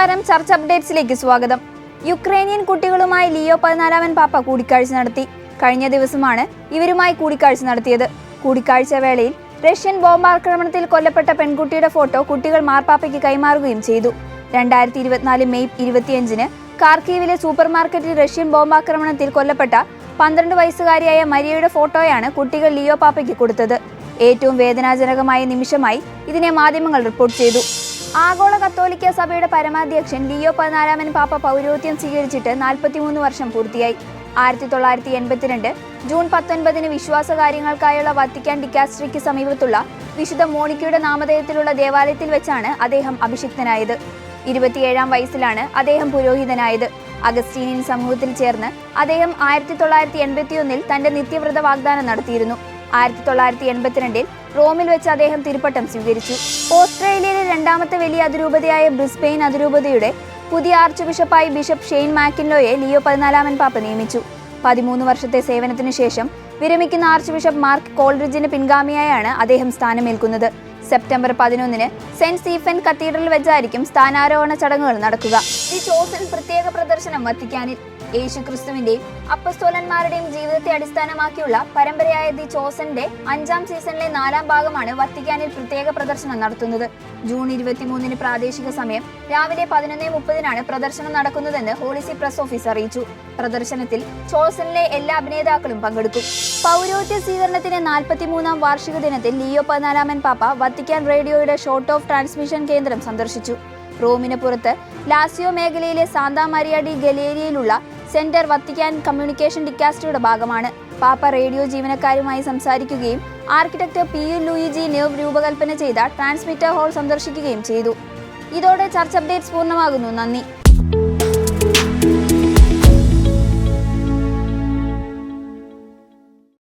നമസ്കാരം, ചർച്ച അപ്ഡേറ്റ്സിലേക്ക് സ്വാഗതം. യുക്രൈനിയൻ കുട്ടികളുമായി ലിയോ 14 പാപ്പ കൂടിക്കാഴ്ച നടത്തി. കഴിഞ്ഞ ദിവസമാണ് ഇവരുമായി കൂടിക്കാഴ്ച നടത്തിയത്. കൂടിക്കാഴ്ച വേളയിൽ റഷ്യൻ ബോംബാക്രമണത്തിൽ കൊല്ലപ്പെട്ട പെൺകുട്ടിയുടെ ഫോട്ടോ കുട്ടികൾ മാർപ്പാപ്പയ്ക്ക് കൈമാറുകയും ചെയ്തു. 2024 മെയ് 25-ന് കാർക്കീവിലെ സൂപ്പർമാർക്കറ്റിൽ റഷ്യൻ ബോംബാക്രമണത്തിൽ കൊല്ലപ്പെട്ട 12 വയസ്സുകാരിയായ മരിയയുടെ ഫോട്ടോയാണ് കുട്ടികൾ ലിയോ പാപ്പയ്ക്ക് കൊടുത്തത്. ഏറ്റവും വേദനാജനകമായ നിമിഷമായി ഇതിനെ മാധ്യമങ്ങൾ റിപ്പോർട്ട് ചെയ്തു. ആഗോള കത്തോലിക്ക സഭയുടെ പരമാധ്യക്ഷൻ ലിയോ 14 പാപ്പ പൗരോഹിത്യം സ്വീകരിച്ചിട്ട് 43 വർഷം പൂർത്തിയായി. 1982 ജൂൺ 19-ന് വിശ്വാസകാര്യങ്ങൾക്കായുള്ള വത്തിക്കാൻ ഡിക്കാസ്ട്രിക്ക് സമീപത്തുള്ള വിശുദ്ധ മോണിക്കയുടെ നാമധേയത്തിലുള്ള ദേവാലയത്തിൽ വെച്ചാണ് അദ്ദേഹം അഭിഷിക്തനായത്. 27-ാം വയസ്സിലാണ് അദ്ദേഹം പുരോഹിതനായത്. അഗസ്റ്റീനിയൻ സമൂഹത്തിൽ ചേർന്ന് അദ്ദേഹം 1981-ൽ തന്റെ നിത്യവ്രത വാഗ്ദാനം നടത്തിയിരുന്നു. 1982-ൽ റോമിൽ വെച്ച് അദ്ദേഹം തിരുപ്പട്ടം സ്വീകരിച്ചു. ഓസ്ട്രേലിയയിലെ രണ്ടാമത്തെ വലിയ അതിരൂപതയായ ബ്രിസ്ബെയിൻ അതിരൂപതയുടെ പുതിയ ആർച്ച് ബിഷപ്പായി ബിഷപ്പ് ഷെയ്ൻ മാക്കിൻലോയെ ലിയോ 14 പാപ്പ നിയമിച്ചു. 13 വർഷത്തെ സേവനത്തിനു ശേഷം വിരമിക്കുന്ന ആർച്ച് ബിഷപ്പ് മാർക്ക് കോൾറിഡ്ജിന് പിൻഗാമിയായാണ് അദ്ദേഹം സ്ഥാനമേൽക്കുന്നത്. സെപ്റ്റംബർ 11-ന് സെന്റ് സ്റ്റീഫൻ കത്തീഡ്രലിൽ വെച്ചായിരിക്കും സ്ഥാനാരോഹണ ചടങ്ങുകൾ നടക്കുക. ദി ചോസൻ പ്രത്യേക പ്രദർശനം വത്തിക്കാനിൽ. യേശുക്രിസ്തുവിന്റെയും അപ്പസ്തോലന്മാരുടെയും ജീവിതത്തെ അടിസ്ഥാനമാക്കിയുള്ള പരമ്പരയായ ദി ചോസന്റെ 5ാം സീസണിലെ 4ാം ഭാഗമാണ് വത്തിക്കാനിൽ പ്രത്യേക പ്രദർശനം നടത്തുന്നത്. ജൂൺ 23-ന് പ്രാദേശിക സമയം രാവിലെ 11:30-നാണ് പ്രദർശനം നടക്കുന്നതെന്ന് ഹോളി സീ പ്രസ് ഓഫീസ് അറിയിച്ചു. പ്രദർശനത്തിൽ ചോസനിലെ എല്ലാ അഭിനേതാക്കളും പങ്കെടുക്കും. പൗരോഹിത്യ സ്വീകരണത്തിന്റെ 43ാം വാർഷിക ദിനത്തിൽ ലിയോ 14 പാപ്പ വത്തിക്കാൻ റേഡിയോയുടെ ഷോർട്ട് ഓഫ് ട്രാൻസ്മിഷൻ കേന്ദ്രം സന്ദർശിച്ചു. റോമിന് പുറത്ത് ലാസിയോ മേഖലയിലെ സാന്താ മരിയ ഡി ഗലേരിയയിലുള്ള സെന്റർ വത്തിക്കാൻ കമ്മ്യൂണിക്കേഷൻ ഡിക്കാസ്ട്രിയുടെ ഭാഗമാണ്. പാപ്പ റേഡിയോ ജീവനക്കാരുമായി സംസാരിക്കുകയും ആർക്കിടെക്ട് പിയു ലൂയിജി നെവ് രൂപകൽപ്പന ചെയ്ത ട്രാൻസ്മിറ്റർ ഹാൾ സന്ദർശിക്കുകയും ചെയ്തു. ഇതോടെ ചർച്ച അപ്ഡേറ്റ്സ് പൂർണ്ണമാകുന്നു. നന്ദി.